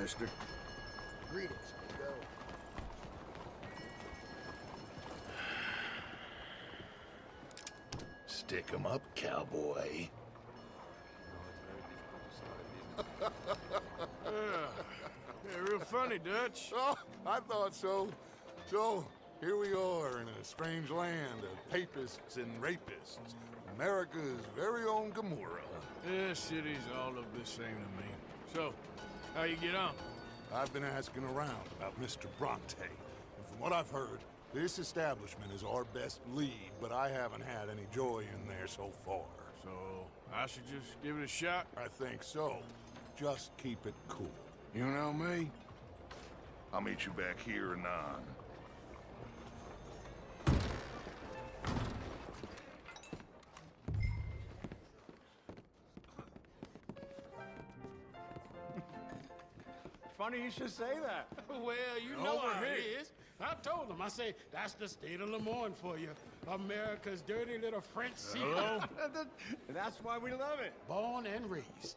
mister. Greetings. Go. Stick 'em up, cowboy. Yeah, real funny, Dutch. Oh, I thought so. So, here we are in a strange land of papists and rapists. America's very own Gomorrah. Yeah, cities all look the same to me. So, how you get on? I've been asking around about Mr. Bronte, and from what I've heard, this establishment is our best lead, but I haven't had any joy in there so far. So, I should just give it a shot? I think so. Just keep it cool. You know me? I'll meet you back here anon. Funny you should say that. Well, you know how it is. I told him. I say, that's the state of Lemoyne for you. America's dirty little French secret. Hello? That's why we love it. Born and raised.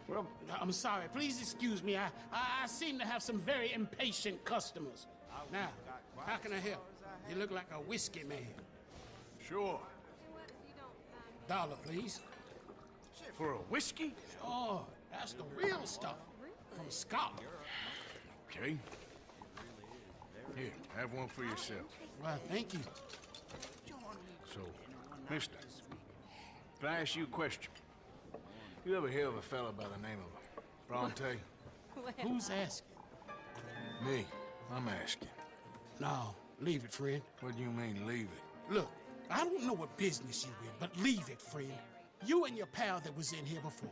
Well, I'm sorry. Please excuse me. I seem to have some very impatient customers. Now, how can I help? You look like a whiskey man. Sure. $1, please. For a whiskey? Oh, that's the real stuff. From Scotland. Okay. Here, have one for yourself. Well, thank you. So, mister, can I ask you a question? You ever hear of a fella by the name of Bronte? Who's asking? Me. I'm asking. No, leave it, friend. What do you mean, leave it? Look, I don't know what business you in, but leave it, friend. You and your pal that was in here before.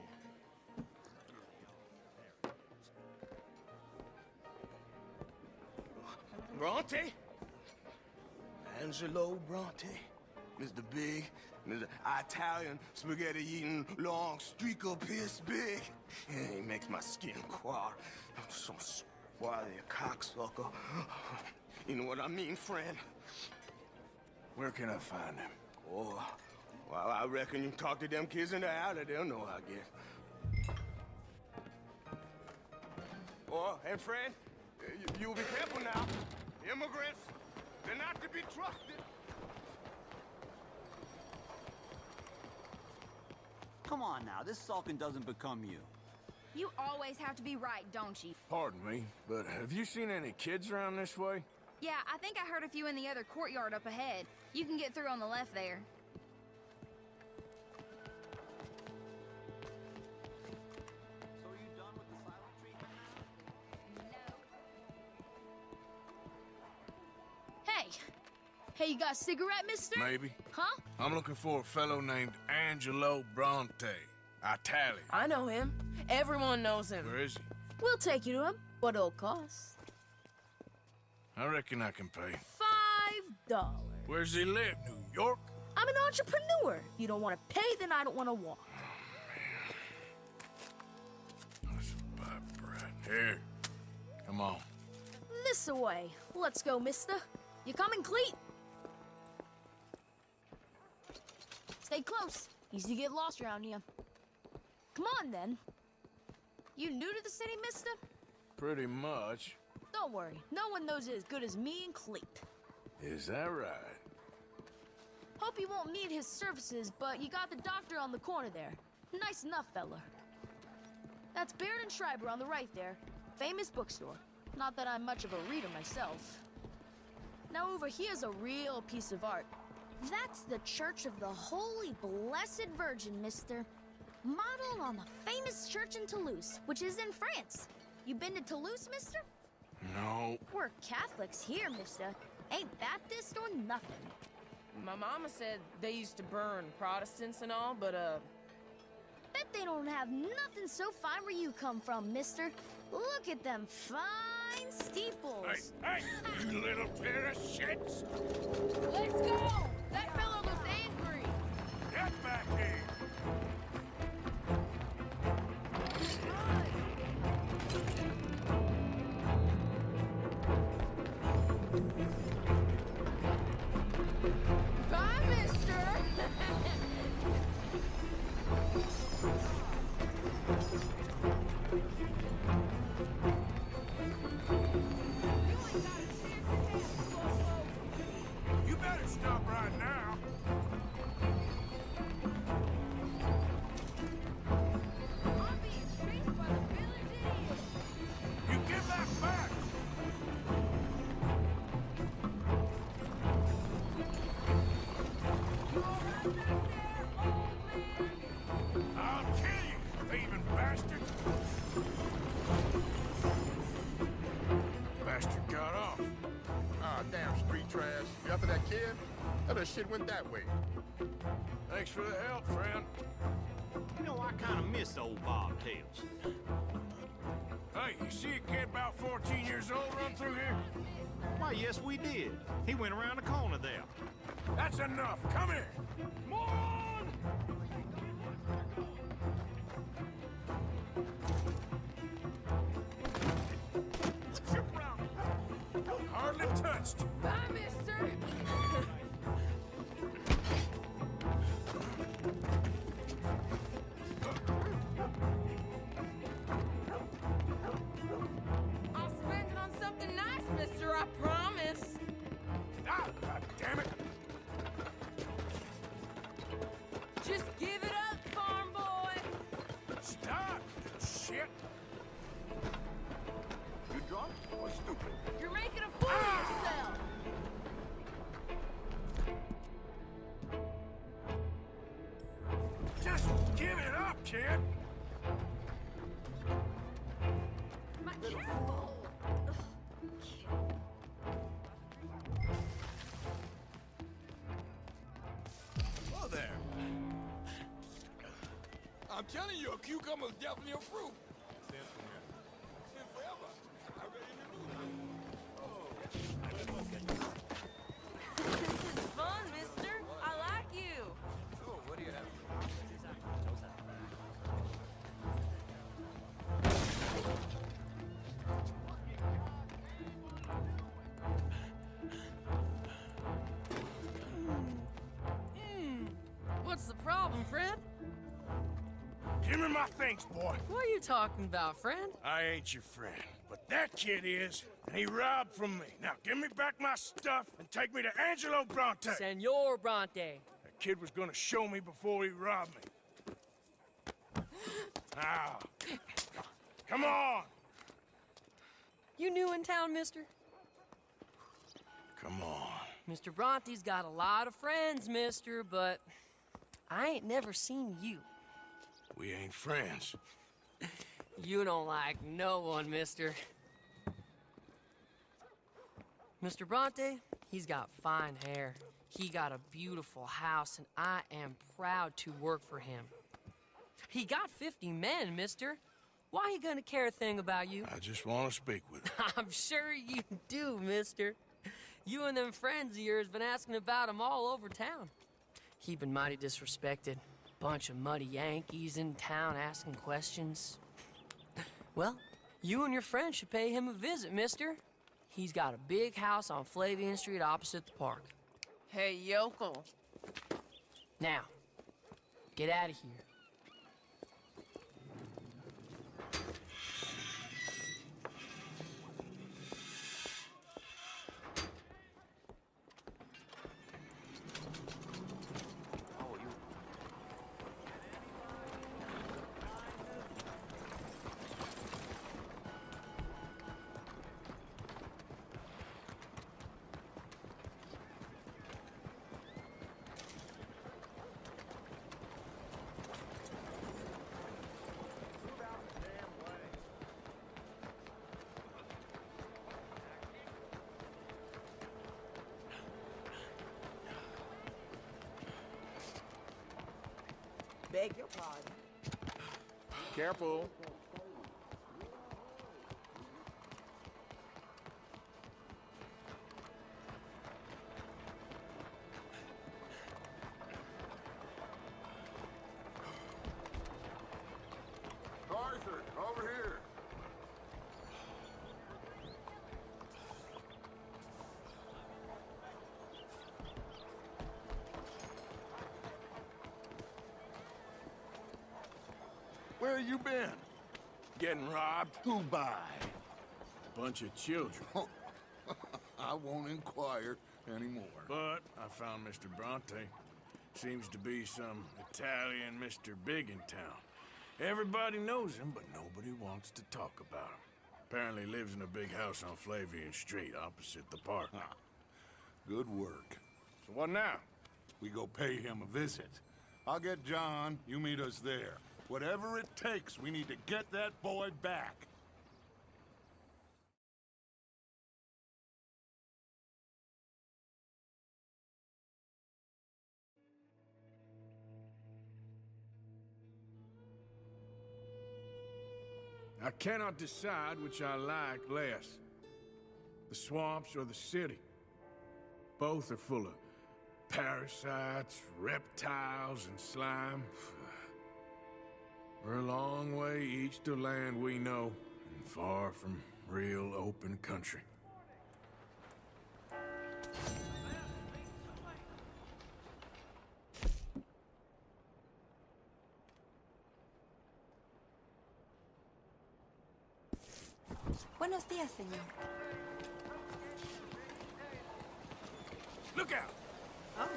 Bronte? Angelo Bronte. Mr. Big, Mr. Italian, spaghetti-eating, long streaker piss big. He makes my skin crawl. I'm so swarthy, a cocksucker. You know what I mean, friend? Where can I find him? Oh, well, I reckon you talk to them kids in the alley, they'll know, I guess. Oh, and friend, you'll be careful now. Immigrants, they're not to be trusted. Come on now, this sulking doesn't become you. You always have to be right, don't you? Pardon me, but have you seen any kids around this way? Yeah, I think I heard a few in the other courtyard up ahead. You can get through on the left there. So are you done with the silent treatment now? Hey! Hey, you got a cigarette, mister? Maybe. Huh? I'm looking for a fellow named Angelo Bronte. Italian. I know him. Everyone knows him. Where is he? We'll take you to him. What it'll cost? I reckon I can pay. $5. Where's he live? New York? I'm an entrepreneur. If you don't want to pay, then I don't want to walk. That's a bad brat. Here. Come on. This way. Let's go, mister. You coming, Cleet? Stay close. Easy to get lost around here. Come on, then. You new to the city, mister? Pretty much. Don't worry. No one knows it as good as me and Cleet. Is that right? Hope you won't need his services, but you got the doctor on the corner there. Nice enough, fella. That's Baird and Schreiber on the right there. Famous bookstore. Not that I'm much of a reader myself. Now over here's a real piece of art. That's the Church of the Holy Blessed Virgin, mister. Modeled on the famous church in Toulouse, which is in France. You been to Toulouse, mister? No. We're Catholics here, mister. Ain't Baptist or nothing. My mama said they used to burn Protestants and all, but, Bet they don't have nothing so fine where you come from, mister. Look at them fine steeples. Hey, you little pair of shits! Let's go! That fellow looks angry! Get back here! Bye, mister! kid? How the shit went that way? Thanks for the help, friend. You know, I kind of miss old bobtails. Hey, you see a kid about 14 years old run through here? Why, yes, we did. He went around the corner there. That's enough. Come here. Moron! Hardly touched. Bye, mister. I'll spend it on something nice, mister, I promise. Ah, God damn it. Just give it up, farm boy. Stop. Shit. You drunk or stupid? You're making a fool of yourself. Just give it up, kid. Careful. Oh, there. I'm telling you, a cucumber's definitely a fruit. Since forever. I really knew. This is fun, mister. I like you. Oh, what do you have? What's the problem, friend? Give me my things, boy. What are you talking about, friend? I ain't your friend, but that kid is, and he robbed from me. Now give me back my stuff and take me to Angelo Bronte. Senor Bronte. That kid was gonna show me before he robbed me. Now, come on. You new in town, mister? Come on. Mr. Bronte's got a lot of friends, mister, but I ain't never seen you. We ain't friends. You don't like no one, mister. Mr. Bronte, he's got fine hair. He got a beautiful house, and I am proud to work for him. He got 50 men, mister. Why he gonna care a thing about you? I just want to speak with him. I'm sure you do, mister. You and them friends of yours been asking about him all over town. He been mighty disrespected. Bunch of muddy Yankees in town asking questions. Well, you and your friend should pay him a visit, mister. He's got a big house on Flavian Street opposite the park. Hey, yokel. Now, get out of here. Beg your pardon. Careful. Arthur, over here. Where you been? Getting robbed? Who by? Bunch of children. I won't inquire anymore. But I found Mr. Bronte. Seems to be some Italian Mr. Big in town. Everybody knows him, but nobody wants to talk about him. Apparently lives in a big house on Flavian Street opposite the park. Good work. So what now? We go pay him a visit. I'll get John, you meet us there. Whatever it takes, we need to get that boy back. I cannot decide which I like less. The swamps or the city. Both are full of parasites, reptiles, and slime. We're a long way east of land we know, and far from real open country. Buenos días, señor. Look out! Oh.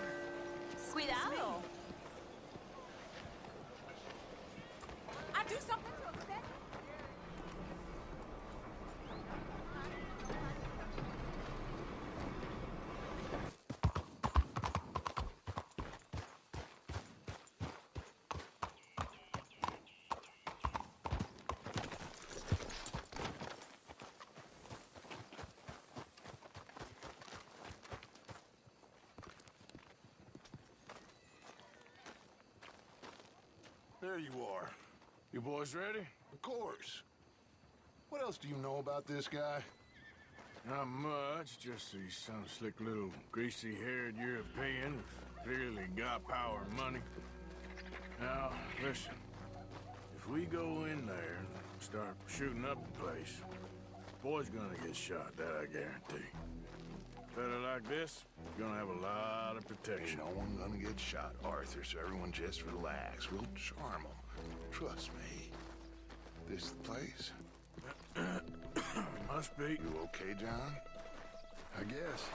Cuidado. I do something to upset. There you are. You boys ready? Of course. What else do you know about this guy? Not much, just he's some slick little greasy-haired European who's clearly got power and money. Now, listen. If we go in there and start shooting up the place, boy's gonna get shot, that I guarantee. Fella like this, gonna have a lot of protection. Ain't no one gonna get shot, Arthur, so everyone just relax. We'll charm them. Trust me. This the place? Must be. You okay, John? I guess.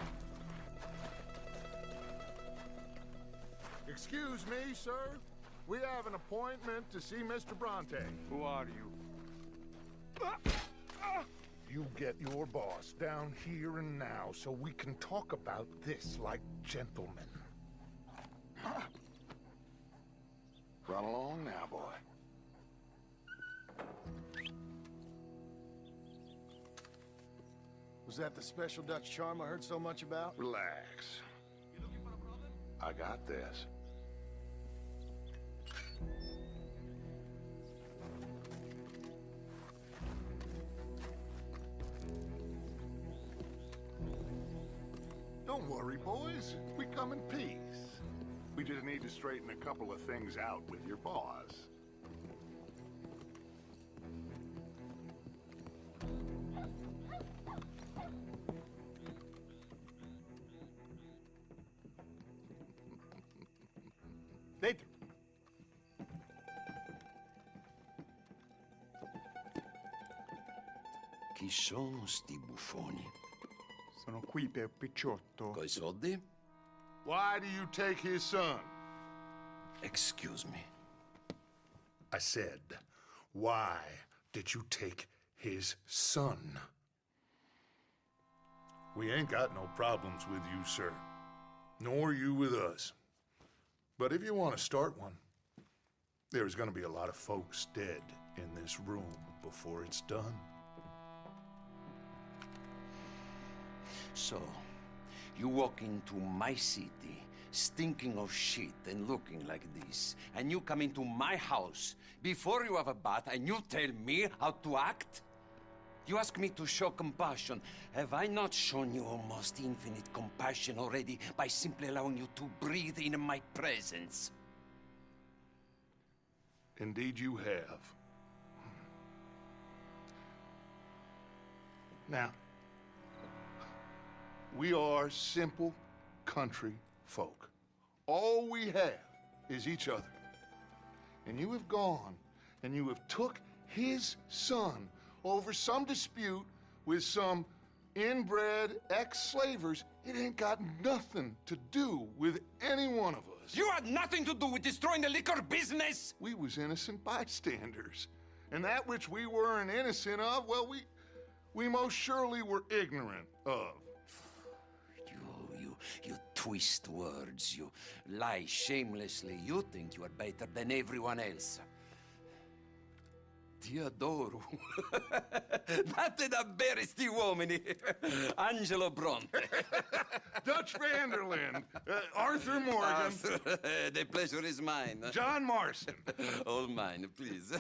Excuse me, sir. We have an appointment to see Mr. Bronte. Who are you? You get your boss down here and now so we can talk about this like gentlemen. Run along now, boy. Was that the special Dutch charm I heard so much about? Relax. I got this. Don't worry, boys. We come in peace. We just need to straighten a couple of things out with your boss. Dentro. Chi sono sti buffoni? Sono qui per Picciotto. Coi soldi? Why do you take his son? Excuse me. I said, why did you take his son? We ain't got no problems with you, sir. Nor you with us. But if you want to start one, there's gonna be a lot of folks dead in this room before it's done. So, you walk into my city, stinking of shit and looking like this, and you come into my house before you have a bath and you tell me how to act? You ask me to show compassion. Have I not shown you almost infinite compassion already by simply allowing you to breathe in my presence? Indeed you have. Now, we are simple country folk. All we have is each other. And you have gone and you have took his son over some dispute with some inbred ex-slavers. It ain't got nothing to do with any one of us. You had nothing to do with destroying the liquor business! We was innocent bystanders. And that which we weren't innocent of, well, we most surely were ignorant of. You twist words, you lie shamelessly. You think you are better than everyone else. Ti adoro. Date da bere sti uomini. Angelo Bronte. Dutch Vanderlyn. Arthur Morgan. Arthur, the pleasure is mine. John Marston. All mine, please.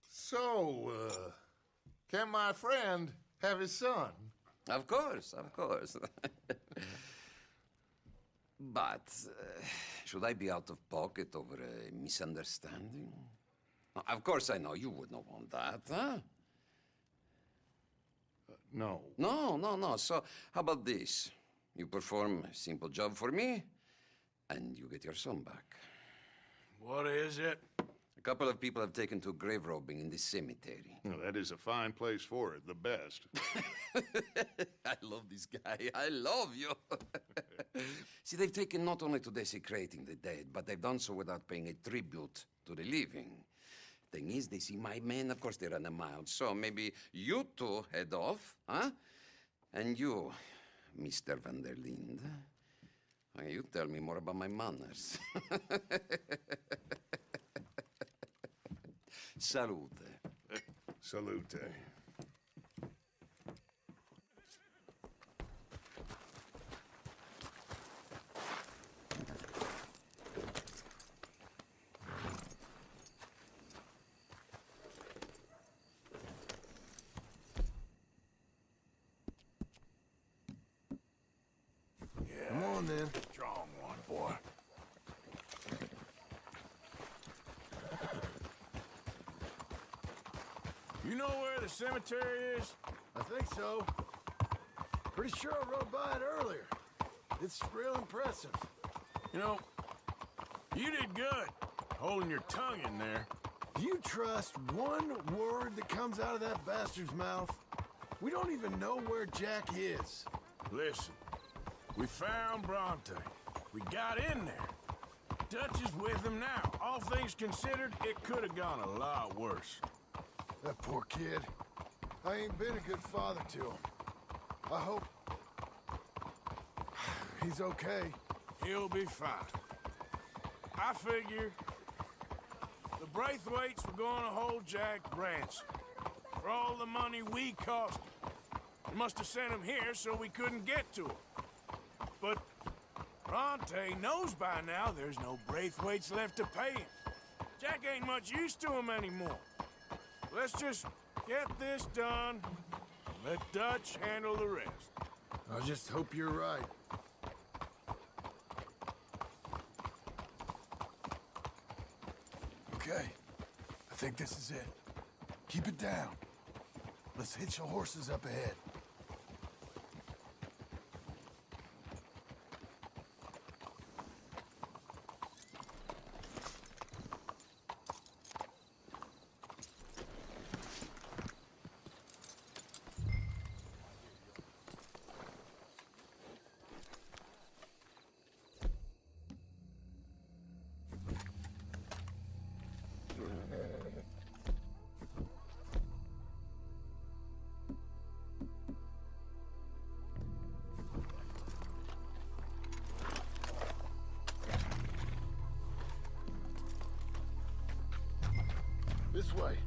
So, can my friend have his son? Of course, of course. But should I be out of pocket over a misunderstanding? Of course I know you would not want that, huh? No. No. So how about this? You perform a simple job for me, and you get your son back. What is it? A couple of people have taken to grave robbing in this cemetery. Well, that is a fine place for it, the best. I love this guy. I love you. See, they've taken not only to desecrating the dead, but they've done so without paying a tribute to the living. Thing is, they see my men, of course they run a mile. So maybe you two head off, huh? And you, Mr. Van der Linde, you tell me more about my manners. Salute. Salute. Come on, then. Strong one, boy. You know where the cemetery is? I think so. Pretty sure I rode by it earlier. It's real impressive. You know, you did good holding your tongue in there. Do you trust one word that comes out of that bastard's mouth? We don't even know where Jack is. Listen, we found Bronte. We got in there. Dutch is with him now. All things considered, it could have gone a lot worse. That poor kid. I ain't been a good father to him. I hope he's okay. He'll be fine. I figure the Braithwaites were going to hold Jack ransom for all the money we cost him. They must have sent him here so we couldn't get to him. But Bronte knows by now there's no Braithwaites left to pay him. Jack ain't much use to him anymore. Let's just get this done. Let Dutch handle the rest. I just hope you're right. Okay. I think this is it. Keep it down. Let's hitch the horses up ahead. This way.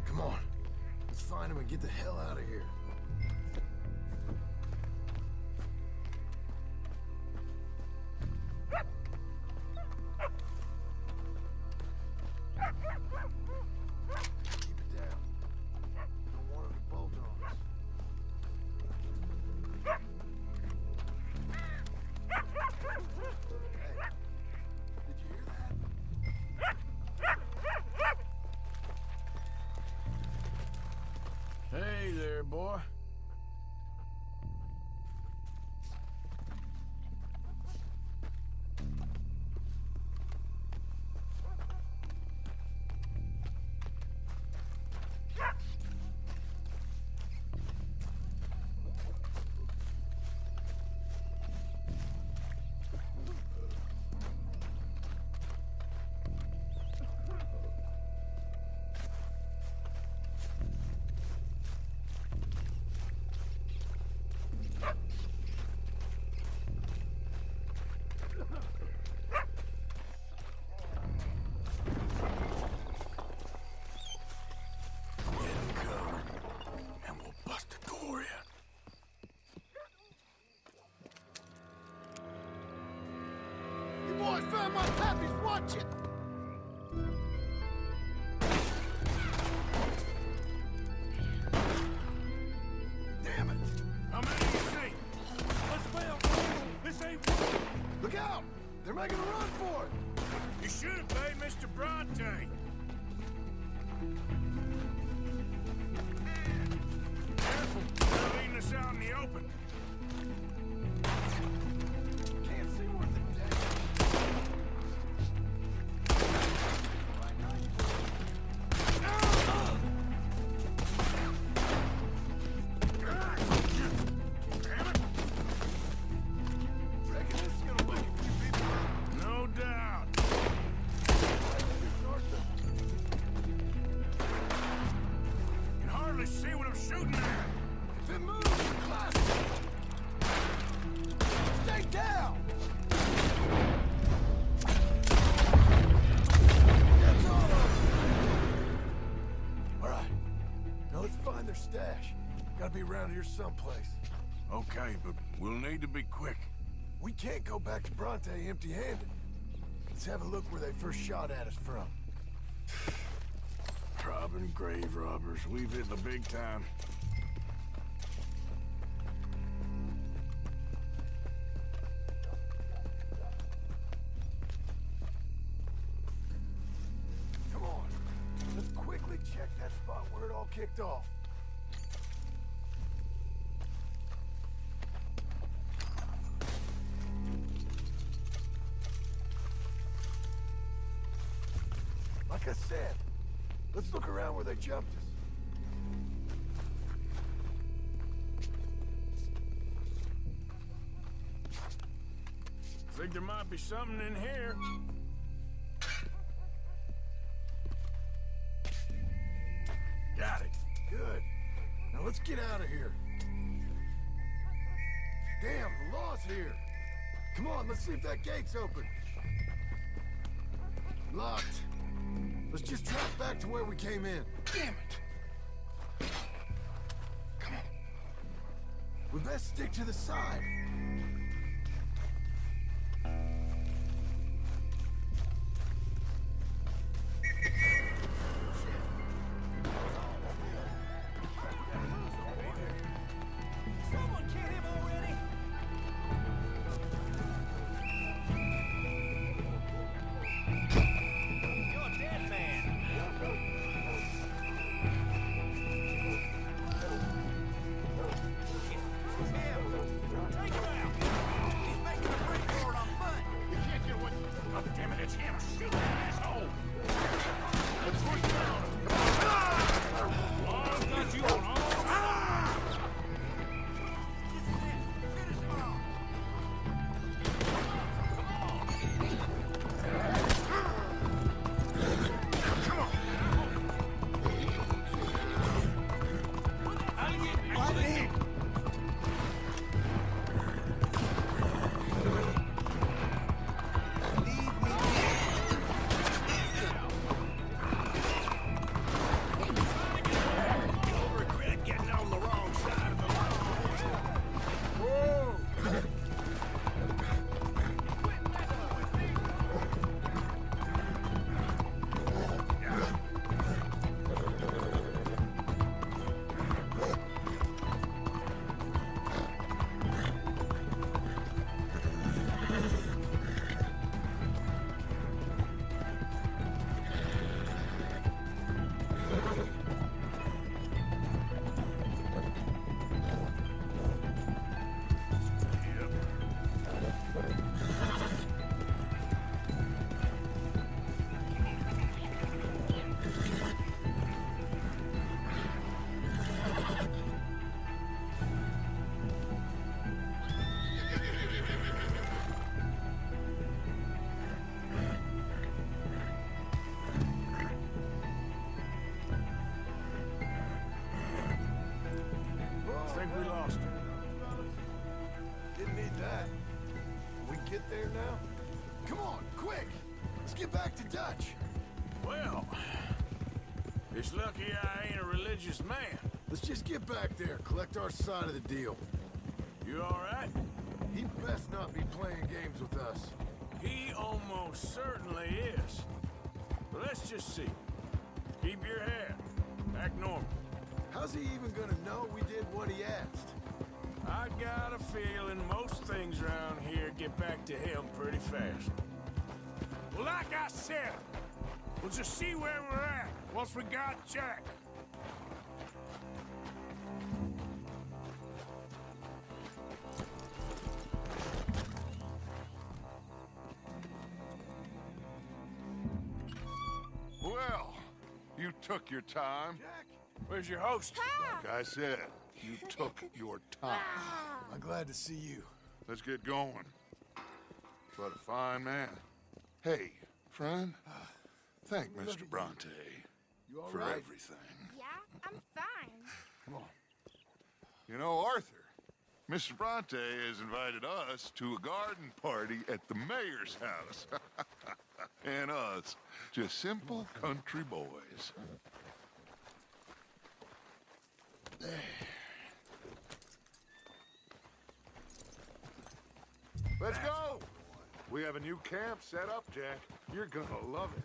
Come on. Let's find him and get the hell out of here. Hey there, boy. found my pappy's watching! Damn it! How many you see? Let's fail. This ain't working. Look out! They're making a run for it! You should have paid Mr. Bronte. Careful, they're leading us out in the open. Can't see worth a Reckon this is gonna wake a few people up? No doubt. Can hardly see what I'm shooting at. If it moves, blast it! Stay down! That's all of them! All right. Now let's find their stash. Gotta be around here someplace. Okay, but we'll need to be quick. We can't go back to Bronte empty-handed. Let's have a look where they first shot at us from. Robbing grave robbers. We've hit the big time. Come on. Let's quickly check that spot where it all kicked off. Like I said, let's look around where they jumped us. Think there might be something in here. Got it. Good. Now let's get out of here. Damn, the law's here. Come on, let's see if that gate's open. Locked. Let's just drive back to where we came in. Damn it! Come on. We best stick to the side. Someone kill him already! You're a dead man. Take him out! He's making a break for it on foot! You can't get away. Oh, damn it, it's him. Shoot that asshole. Let's push down. Oh, I've got you on all. This is it! Finish him off! You'll regret getting on the wrong side of the think we lost him. Didn't need that. We get there now? Come on, quick! Let's get back to Dutch. Well, it's lucky I ain't a religious man. Let's just get back there, collect our side of the deal. You all right? He best not be playing games with us. He almost certainly is. But let's just see. Keep your head. Act normal. How's he even gonna know we did what he asked? I got a feeling most things around here get back to him pretty fast. Well, like I said, we'll just see where we're at once we got Jack. Well, you took your time. Jack, where's your host? Like I said, you took your time. I'm glad to see you. Let's get going. What a fine man. Hey, friend, thank Mr. Bronte You all for right? everything. Yeah, I'm fine. Come on. You know, Arthur, Mr. Bronte has invited us to a garden party at the mayor's house. And us, just simple country boys. Let's go! We have a new camp set up, Jack. You're gonna love it.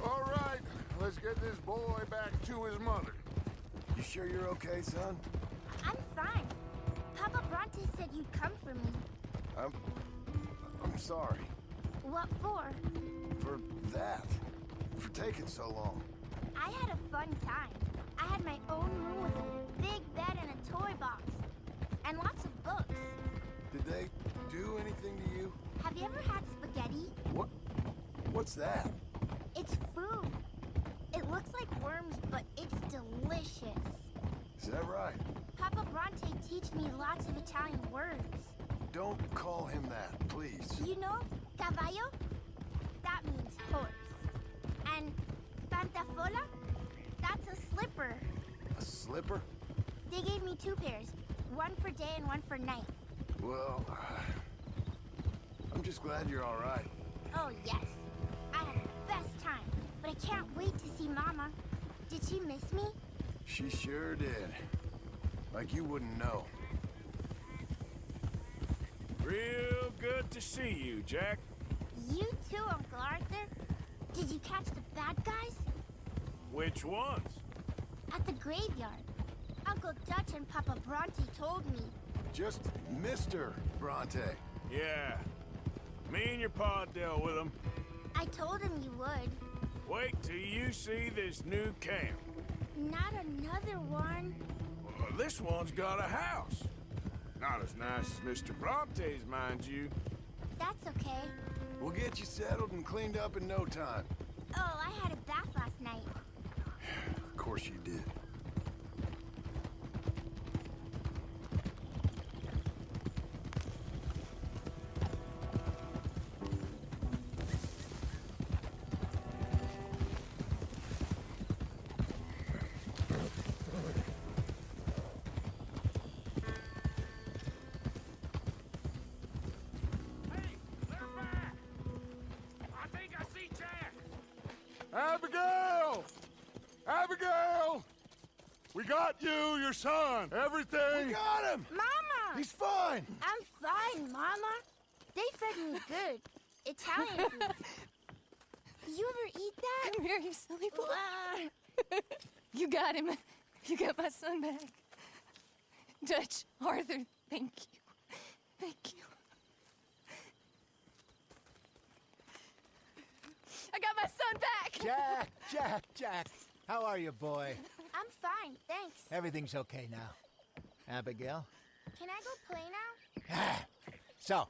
All right, let's get this boy back to his mother. You sure you're okay, son? I'm fine. Papa Bronte said you'd come for me. I'm sorry. What for? For that. For taking so long. I had a fun time. I had my own room with a big bed and a toy box. And lots of books. Did they do anything to you? Have you ever had spaghetti? What? What's that? It's food. It looks like worms, but it's delicious. Is that right? Papa Bronte teach me lots of Italian words. Don't call him that, please. You know, caballo? That means horse. And pantafola? That's a slipper. A slipper? They gave me 2 pairs. One for day and one for night. Well, I'm just glad you're all right. Oh, yes. I had the best time. But I can't wait to see Mama. Did she miss me? She sure did. Like you wouldn't know. Real good to see you, Jack. You too, Uncle Arthur. Did you catch the bad guys? Which ones? At the graveyard. Uncle Dutch and Papa Bronte told me. Just Mr. Bronte. Yeah. Me and your pa dealt with them. I told him you would. Wait till you see this new camp. Not another one. Well, this one's got a house. Not as nice as Mr. Bronte's, mind you. That's okay. We'll get you settled and cleaned up in no time. Oh, I had a bath last night. Of course you did. Abigail! Abigail! We got you, your son, everything. We got him! Mama! He's fine! I'm fine, Mama. They fed me good. Italian food. You ever eat that? Come here, you silly boy. You got him. You got my son back. Dutch, Arthur, thank you. Thank you. I got my son back! Jack. How are you, boy? I'm fine, thanks. Everything's okay now. Abigail? Can I go play now? So?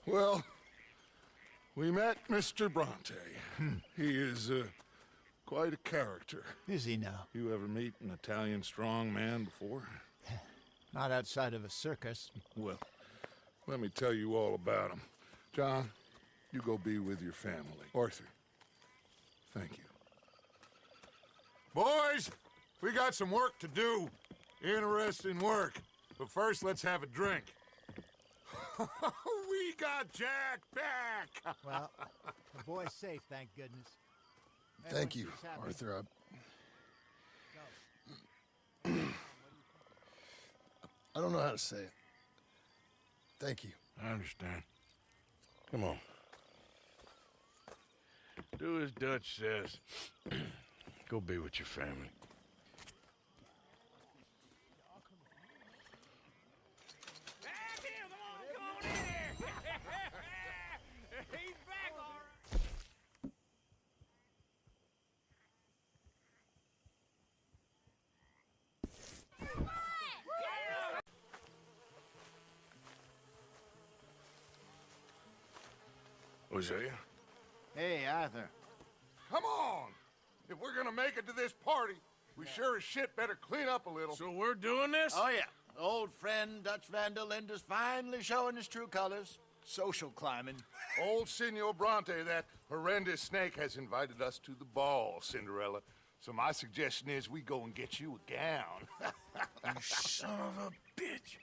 Well, we met Mr. Bronte. He is quite a character. Is he now? You ever meet an Italian strong man before? Not outside of a circus. Well, let me tell you all about him. John, you go be with your family. Arthur, thank you. Boys, we got some work to do. Interesting work. But first, let's have a drink. We got Jack back! Well, the boy's safe, thank goodness. Thank you, Arthur. I don't know how to say it. Thank you. I understand. Come on. Do as Dutch says. Go be with your family. He's back, all right. Hosea? Hey, Arthur. Come on! If we're gonna make it to this party, we sure as shit better clean up a little. So we're doing this? Oh, yeah. Old friend Dutch Van der Linde's finally showing his true colors. Social climbing. Old Senor Bronte, that horrendous snake, has invited us to the ball, Cinderella. So my suggestion is we go and get you a gown. You son of a bitch.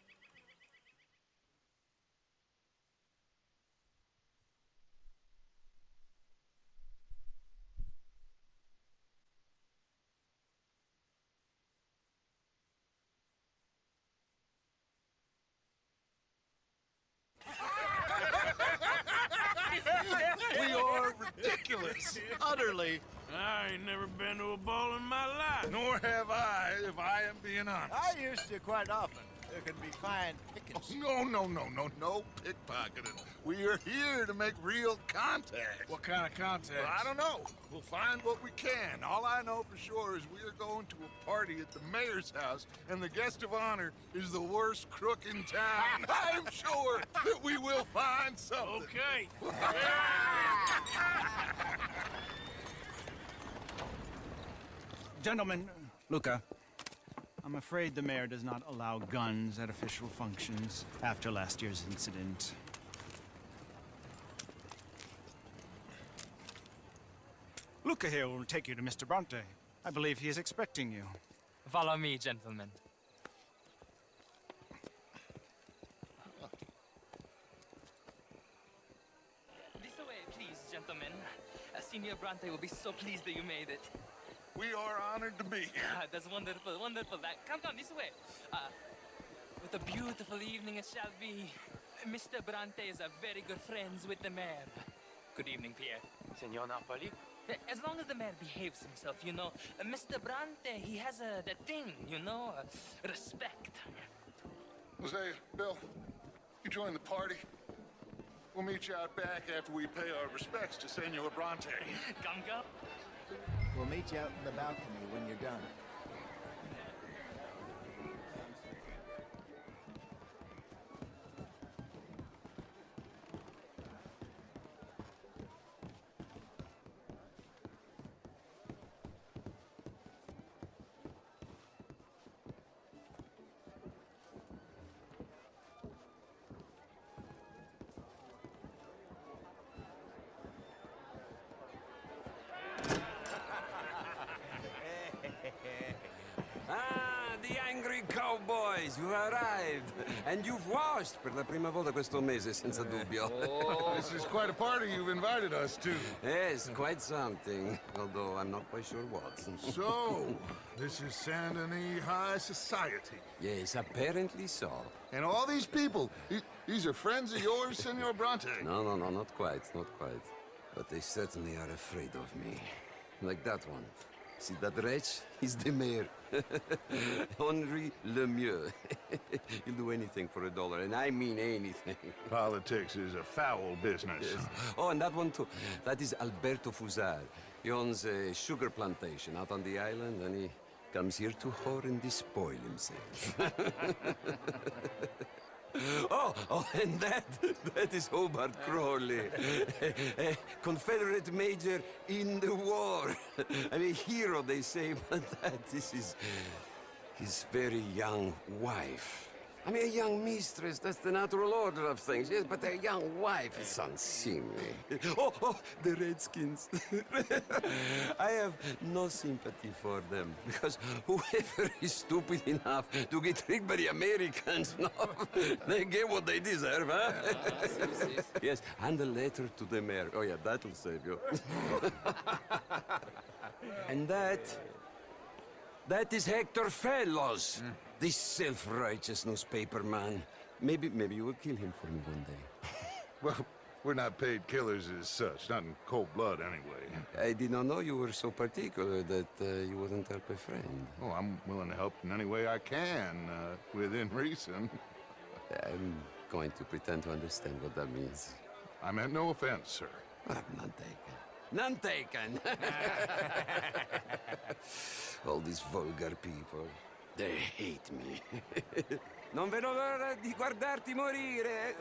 We are ridiculous. Utterly. I ain't never been to a ball in my life. Nor have I, if I am being honest. I used to quite often. There can be fine pickings. No pickpocketing. We are here to make real contact. What kind of contact? Well, I don't know. We'll find what we can. All I know for sure is we are going to a party at the mayor's house, and the guest of honor is the worst crook in town. I'm sure that we will find something. Okay. Gentlemen, Luca, I'm afraid the mayor does not allow guns at official functions after last year's incident. Luca here will take you to Mr. Bronte. I believe he is expecting you. Follow me, gentlemen. This way, please, gentlemen. Senior Bronte will be so pleased that you made it. We are honored to be here. That's wonderful, wonderful. Come this way. What a beautiful evening it shall be. Mr. Bronte is a very good friends with the mayor. Good evening, Pierre. Senor Napoli? As long as the mayor behaves himself, you know. Mr. Bronte, he has that thing, you know, respect. Hosea, Bill, you join the party. We'll meet you out back after we pay our respects to Senor Bronte. Come. We'll meet you out in the balcony when you're done. The angry cowboys, you arrived. And you've washed per la prima volta questo mese, senza dubbio. This is quite a party you've invited us to. Yes, quite something. Although I'm not quite sure what. So, this is Saint Denis High Society. Yes, apparently so. And all these people, these are friends of yours, Senor Bronte? No, not quite, not quite. But they certainly are afraid of me. Like that one. See that wretch? He's the mayor. Henri Lemieux. He'll do anything for $1, and I mean anything. Politics is a foul business. Yes. Oh, and that one too. That is Alberto Fusar. He owns a sugar plantation out on the island, and he comes here to whore and despoil himself. Oh, and that is Hobart Crawley, a Confederate major in the war. I mean, hero, they say, but this is his very young wife. I mean, a young mistress, that's the natural order of things, yes, but a young wife is unseemly. Oh, the Redskins. I have no sympathy for them, because whoever is stupid enough to get tricked by the Americans, no, they get what they deserve, huh? Yes, and a letter to the mayor. Oh, yeah, that'll save you. And that is Hector Fellows. This self-righteous newspaper man. Maybe you will kill him for me one day. Well, we're not paid killers as such, not in cold blood anyway. I did not know you were so particular that you wouldn't help a friend. Oh, I'm willing to help in any way I can, within reason. I'm going to pretend to understand what that means. I meant no offense, sir. None taken. None taken! All these vulgar people, they hate me. Non vedo l'ora di guardarti morire.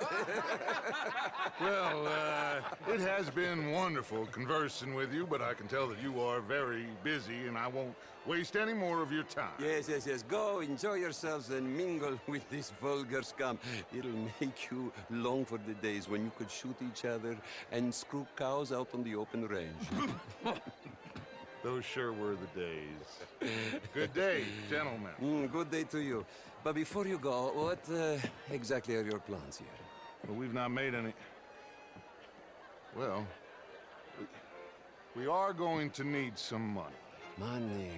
Well, it has been wonderful conversing with you, but I can tell that you are very busy, and I won't waste any more of your time. Yes. Go, enjoy yourselves, and mingle with this vulgar scum. It'll make you long for the days when you could shoot each other and screw cows out on the open range. Those sure were the days. Good day, gentlemen. Good day to you. But before you go, what exactly are your plans here? Well, we've not made any... Well, we are going to need some money. Money,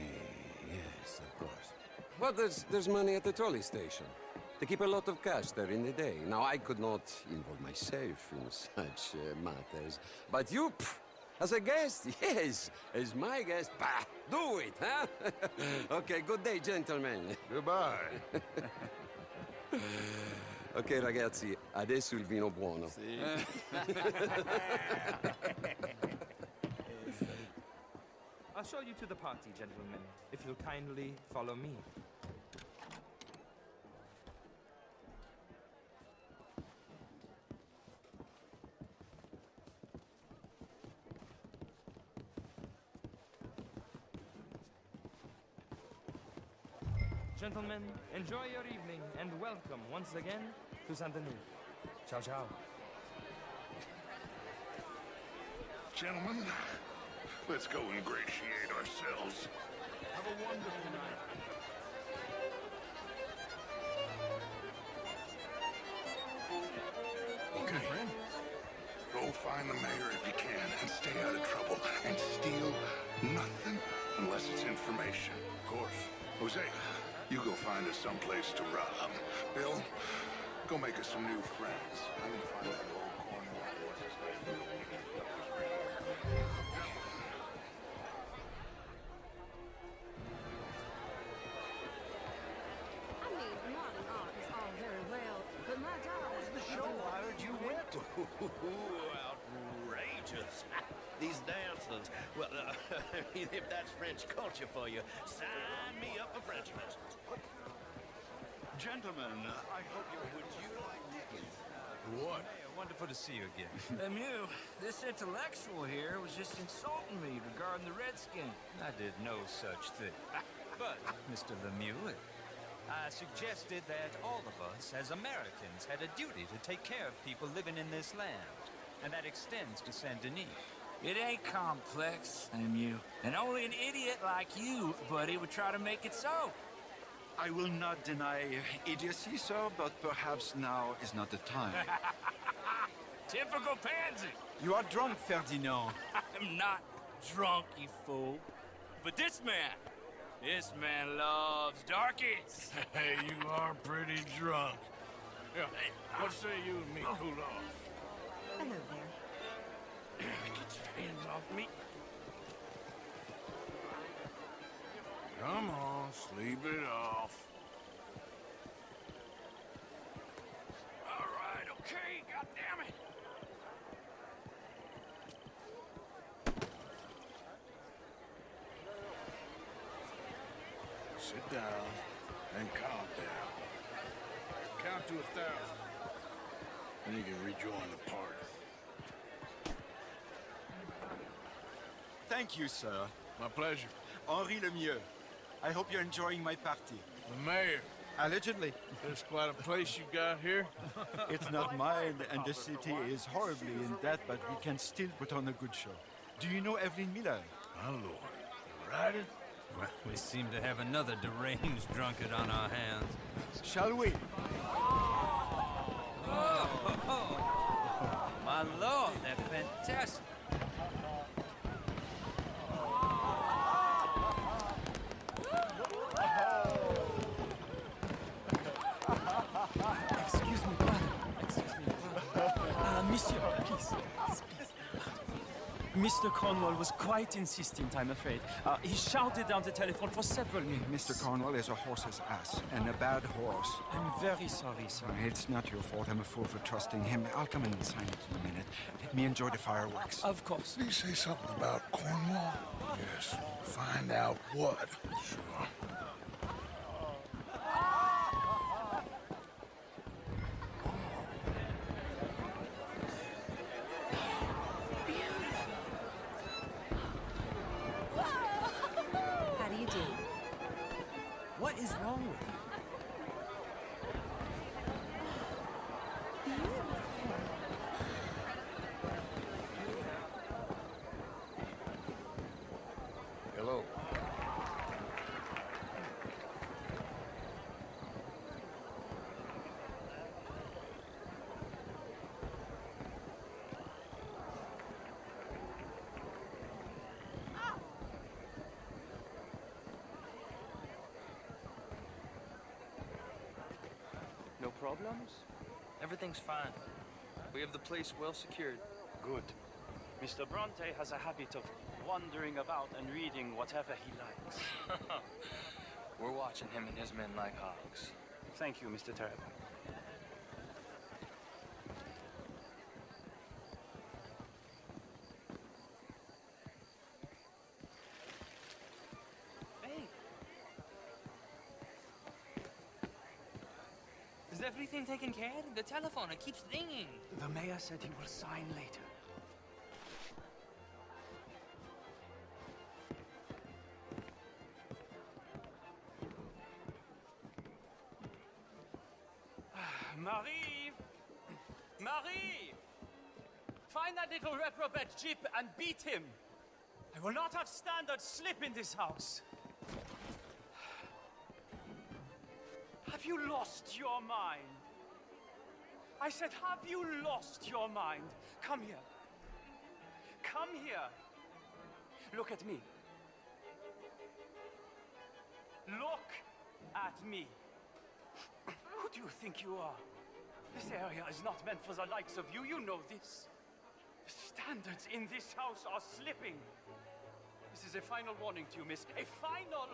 yes, of course. Well, there's money at the trolley station. They keep a lot of cash there in the day. Now, I could not involve myself in such matters. But you, as a guest, yes, as my guest, bah, do it, huh? Okay, good day, gentlemen. Goodbye. Ok, ragazzi, adesso il vino buono. Sì. I'll show you to the party, gentlemen, if you'll kindly follow me. Gentlemen, enjoy your evening and welcome once again to Saint Denis. Ciao, ciao. Gentlemen, let's go ingratiate ourselves. Have a wonderful night. Okay. Go find the mayor if you can and stay out of trouble and steal nothing unless it's information. Of course. Jose, you go find us someplace to rob. Bill, go make us some new friends. I'm gonna find that old Cornwall. What's his name? I mean, modern art is all very well, but my job is the show I heard you went to. Outrageous. These dancers. Well, if that's French culture for you, sign me up for French lessons. Gentlemen, I hope you would you like What? Hey, wonderful to see you again. Lemieux, this intellectual here was just insulting me regarding the Redskin. I did no such thing. But, Mr. Lemieux, I suggested that all of us, as Americans, had a duty to take care of people living in this land. And that extends to Saint Denis. It ain't complex, Lemieux. And only an idiot like you, buddy, would try to make it so. I will not deny idiocy, sir, but perhaps now is not the time. Typical pansy. You are drunk, Ferdinand. I'm not drunk, you fool. But this man loves darkies. Hey, you are pretty drunk. Yeah, what say you and me cool off? Hello there. Get your hands off me. Come on, sleep it off. All right, okay, goddammit. Sit down and calm down. Count to 1,000. Then you can rejoin the party. Thank you, sir. My pleasure. Henri Lemieux. I hope you're enjoying my party. The mayor. Allegedly. There's quite a place you got here. It's not mine, and the city is horribly in debt, but we can still put on a good show. Do you know Evelyn Miller? My lord. The writer? Well, we seem to have another deranged drunkard on our hands. Shall we? Oh, my lord, they're fantastic. Excuse me. Monsieur, please. Please. Mr. Cornwall was quite insistent, I'm afraid. He shouted down the telephone for several minutes. Mr. Cornwall is a horse's ass, and a bad horse. I'm very sorry, sir. It's not your fault. I'm a fool for trusting him. I'll come in and sign it in a minute. Let me enjoy the fireworks. Of course. Did he say something about Cornwall? Yes. Find out what. Sure. How do you do? What is wrong with you? Hello. No problems? Everything's fine. We have the place well secured. Good. Mr. Bronte has a habit of wandering about and reading whatever he likes. We're watching him and his men like hawks. Thank you, Mr. Terrible. Hey! Is everything taken care of? The telephone, it keeps ringing. The mayor said he will sign later. Marie! Marie! Find that little reprobate Jip and beat him. I will not have standards slip in this house. Have you lost your mind? I said, have you lost your mind? Come here. Come here. Look at me. Look at me. Who do you think you are? This area is not meant for the likes of you. You know this. The standards in this house are slipping. This is a final warning to you, miss. A final...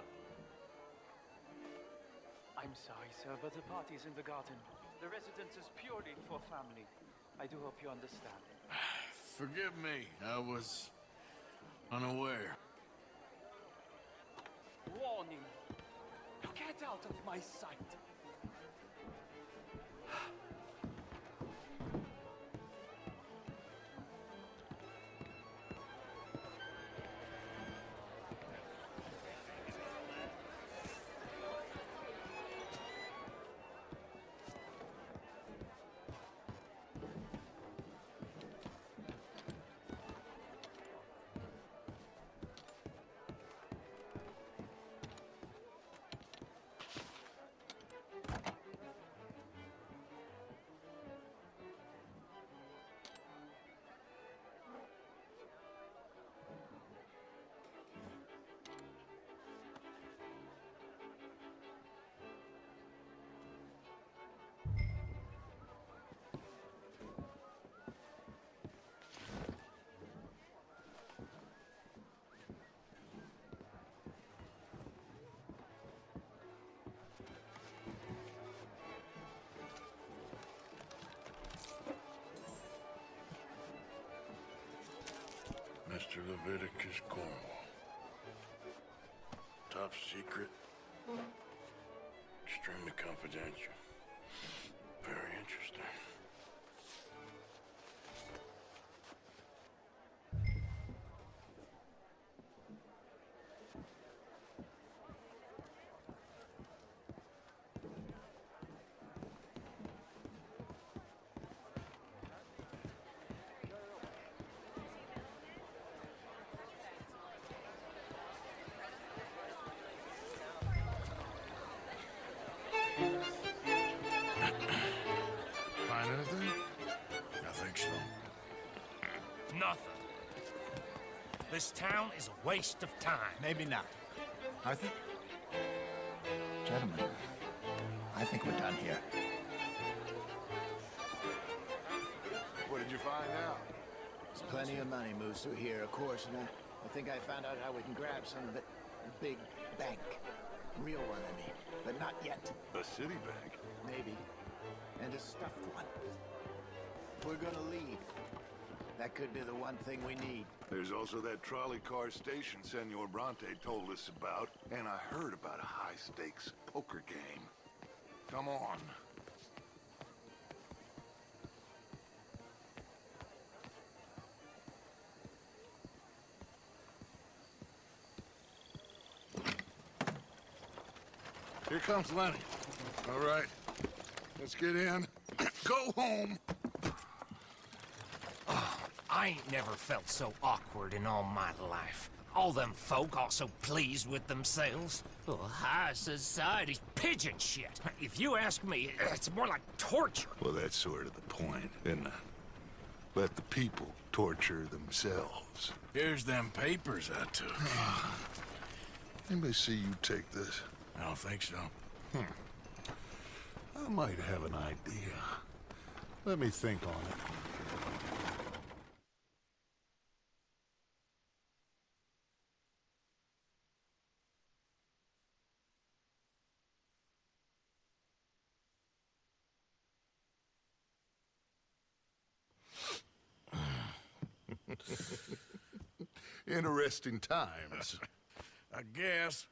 I'm sorry, sir, but the party's in the garden. The residence is purely for family. I do hope you understand. Forgive me. I was unaware. Warning. Get out of my sight. Mr. Leviticus Cornwall. Top secret. Extremely confidential. Very interesting. Find anything? I think so. Nothing. This town is a waste of time. Maybe not. Arthur? Gentlemen, I think we're done here. What did you find? Plenty of money moves through here, of course, and I think I found out how we can grab some of it. A big bank. Real one, I mean. But not yet. A city bank? Maybe. And a stuffed one. If we're gonna leave, that could be the one thing we need. There's also that trolley car station Senor Bronte told us about, and I heard about a high-stakes poker game. Come on. Here comes Lenny. All right, let's get in. Go home. Oh, I ain't never felt so awkward in all my life. All them folk all so pleased with themselves. Oh, high society's pigeon shit. If you ask me, it's more like torture. Well, that's sort of the point, isn't it? Let the people torture themselves. Here's them papers I took. Anybody see you take this? I don't think so. I might have an idea. Let me think on it. Interesting times. I guess.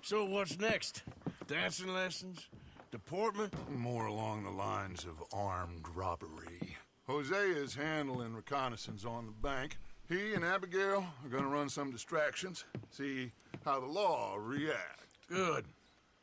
So what's next? Dancing lessons? Deportment? More along the lines of armed robbery. Hosea is handling reconnaissance on the bank. He and Abigail are gonna run some distractions, see how the law react. Good.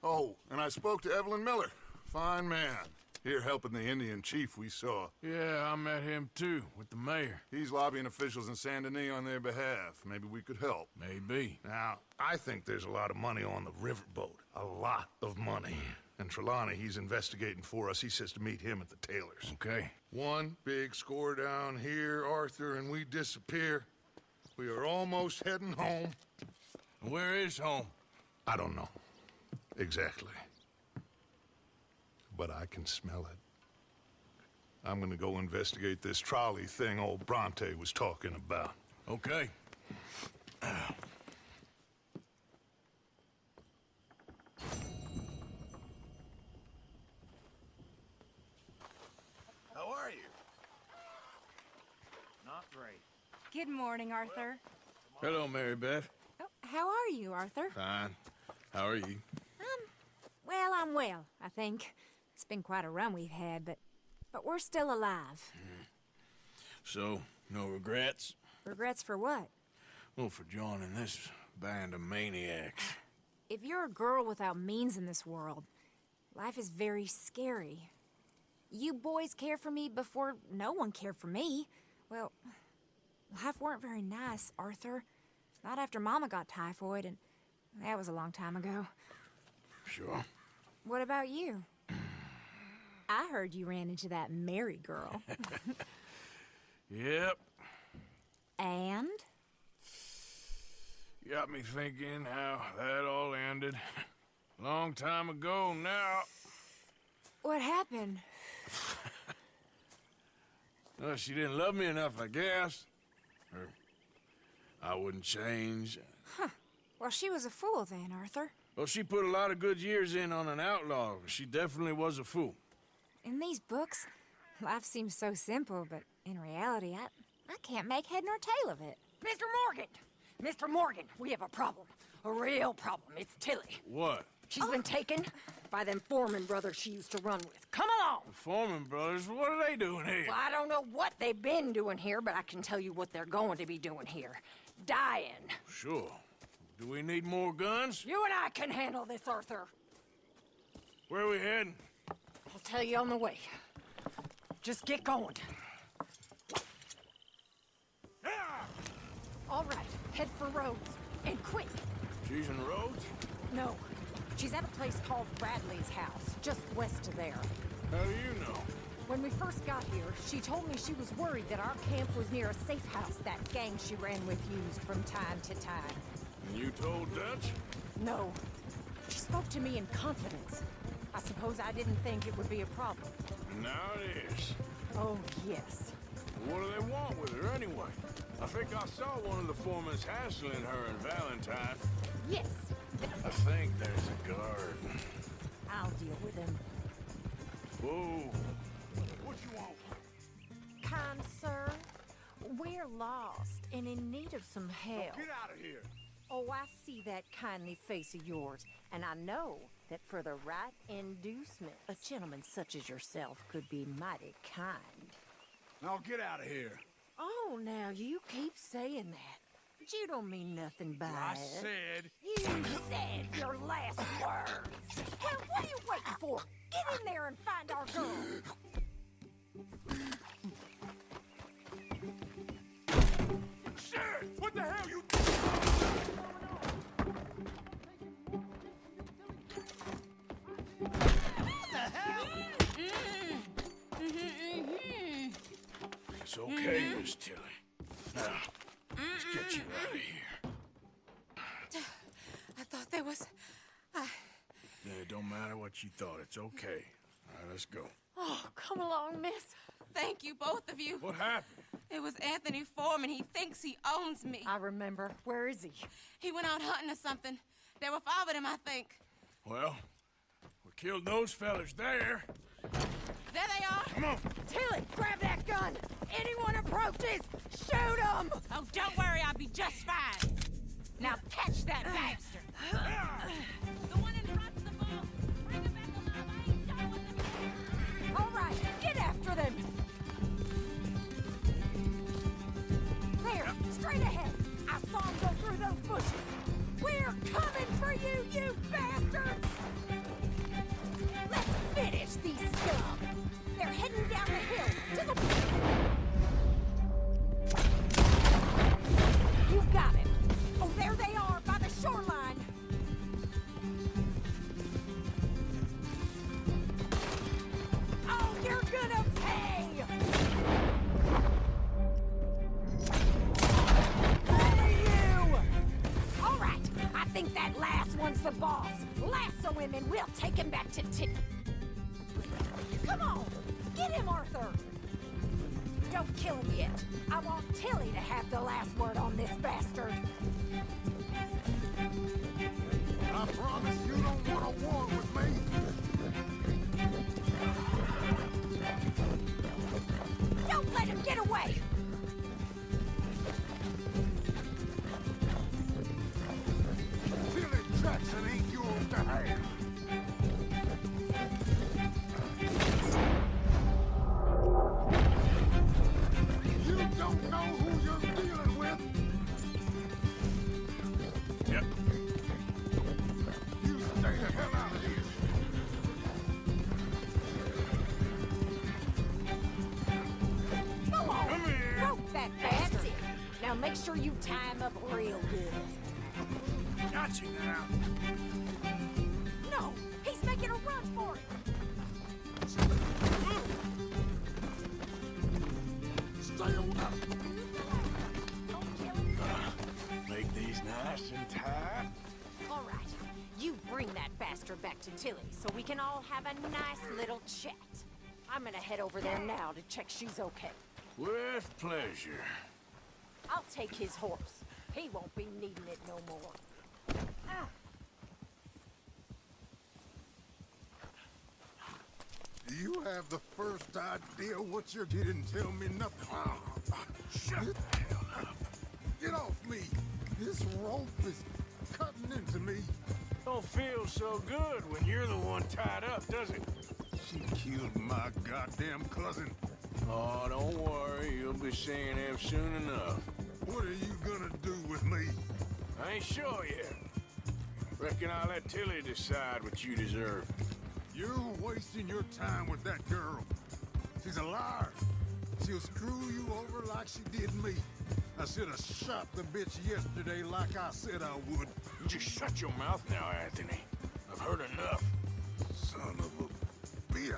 Oh, and I spoke to Evelyn Miller. Fine man. Here helping the Indian chief we saw. Yeah, I met him too, with the mayor. He's lobbying officials in Saint Denis on their behalf. Maybe we could help. Maybe. Now, I think there's a lot of money on the riverboat. A lot of money. And Trelawney, he's investigating for us. He says to meet him at the Taylor's. Okay. One big score down here, Arthur, and we disappear. We are almost heading home. Where is home? I don't know. Exactly. But I can smell it. I'm gonna go investigate this trolley thing old Bronte was talking about. Okay. How are you? Not great. Good morning, Arthur. Hello, Mary Beth. Oh, how are you, Arthur? Fine. How are you? Well, I'm well, I think. It's been quite a run we've had, but we're still alive. So, no regrets? Regrets for what? Well, for joining this band of maniacs. If you're a girl without means in this world, life is very scary. You boys cared for me before no one cared for me. Well, life weren't very nice, Arthur. Not after Mama got typhoid, and that was a long time ago. Sure. What about you? I heard you ran into that Mary girl. Yep. And? Got me thinking how that all ended. Long time ago now. What happened? Well, she didn't love me enough, I guess. Or I wouldn't change. Huh. Well, she was a fool then, Arthur. Well, she put a lot of good years in on an outlaw. She definitely was a fool. In these books, life seems so simple, but in reality, I can't make head nor tail of it. Mr. Morgan! Mr. Morgan, we have a problem. A real problem. It's Tilly. What? She's been taken by them Foreman brothers she used to run with. Come along! The Foreman brothers? What are they doing here? Well, I don't know what they've been doing here, but I can tell you what they're going to be doing here. Dying. Sure. Do we need more guns? You and I can handle this, Arthur. Where are we heading? I'll tell you on the way. Just get going. All right, head for Rhodes. And quick. She's in Rhodes? No. She's at a place called Bradley's house, just west of there. How do you know? When we first got here, she told me she was worried that our camp was near a safe house that gang she ran with used from time to time. And you told Dutch? No. She spoke to me in confidence. I suppose I didn't think it would be a problem. And now it is. Oh, yes. What do they want with her anyway? I think I saw one of the foremans hassling her and Valentine. Yes. I think there's a guard. I'll deal with him. Whoa. What you want? Kind sir, we're lost and in need of some help. Get out of here. Oh, I see that kindly face of yours, and I know that for the right inducement, a gentleman such as yourself could be mighty kind. Now get out of here. Oh, now you keep saying that. But you don't mean nothing by I it. said... You said your last words. Well, what are you waiting for? Get in there and find our girl. Shit! What the hell you... It's okay, Miss Tilly. Now, let's get you out of here. I thought there was... Yeah, it don't matter what you thought. It's okay. All right, let's go. Oh, come along, miss. Thank you, both of you. What happened? It was Anthony Foreman. He thinks he owns me. I remember. Where is he? He went out hunting or something. There were 5 of them, I think. Well, we killed those fellas there. There they are. Come on. Tilly, grab that gun. Anyone approaches, shoot them. Oh, don't worry. I'll be just fine. Now catch that bastard. The one in front's the boss. Bring him back alive. I ain't done with him. All right, get after them. There, straight ahead. I saw him go through those bushes. We're coming for you, you bastards! Let's finish these scum. They're heading down the hill to the... You got it. Oh, there they are by the shoreline. Oh, you're gonna pay! All right, I think that last one's the boss. Lasso him and we'll take him back to Tilly. Come on, get him, Arthur. Don't kill him yet. I want Tilly to have the last word on this bastard. I promise you don't want a war with me. Don't let him get away. Tilly Jackson ain't yours to have. You don't know who you're dealing with. Yep. You stay the hell out of here. Come on. Come here. Rope that bastard. Now make sure you tie him up real good. Got you now. No, he's making a run for it. Stay on up. Don't kill him. Make these nice and tight. All right, you bring that bastard back to Tilly so we can all have a nice little chat. I'm gonna head over there now to check she's okay. With pleasure. I'll take his horse. He won't be needing it no more. Ah. Do you have the first idea what you're... You didn't tell me nothing. Shut the hell up. Get off me. This rope is cutting into me. Don't feel so good when you're the one tied up, does it? She killed my goddamn cousin. Oh, don't worry. You'll be seeing him soon enough. What are you gonna do with me? I ain't sure yet. Reckon I'll let Tilly decide what you deserve. You're wasting your time with that girl. She's a liar. She'll screw you over like she did me. I should have shot the bitch yesterday like I said I would. You just shut your mouth now, Anthony. I've heard enough. Son of a bitch.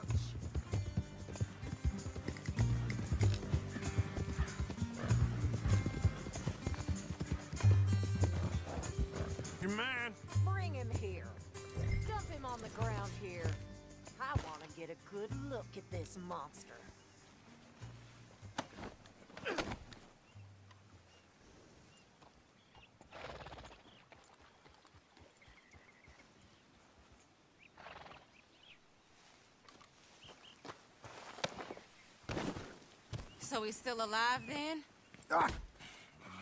Your man. Bring him here. Dump him on the ground here. I want to get a good look at this monster. So he's still alive then? I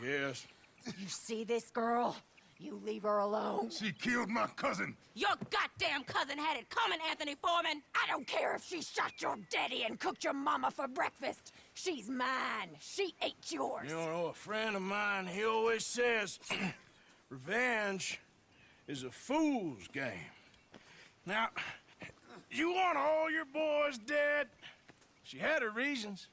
guess. You see this girl? You leave her alone. She killed my cousin. Your goddamn cousin had it coming, Anthony Foreman! I don't care if she shot your daddy and cooked your mama for breakfast. She's mine. She ate yours. You know, a friend of mine, he always says, revenge is a fool's game. Now, you want all your boys dead? She had her reasons.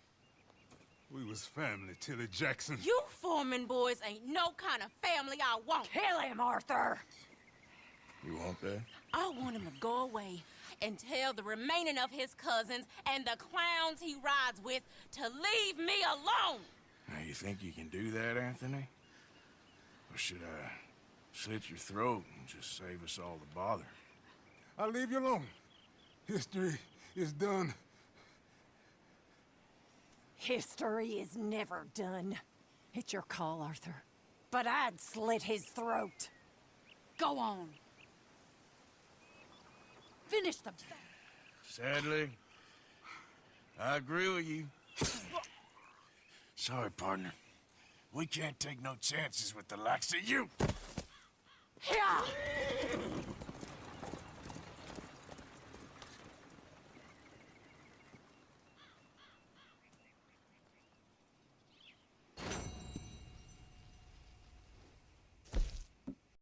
We was family, Tilly Jackson. You Foreman boys ain't no kind of family I want. Kill him, Arthur! You want that? I want him to go away and tell the remaining of his cousins and the clowns he rides with to leave me alone. Now, you think you can do that, Anthony? Or should I slit your throat and just save us all the bother? I'll leave you alone. History is done. History is never done. It's your call, Arthur. But I'd slit his throat. Go on. Finish the... Sadly, I agree with you. Sorry, partner. We can't take no chances with the likes of you. Yeah!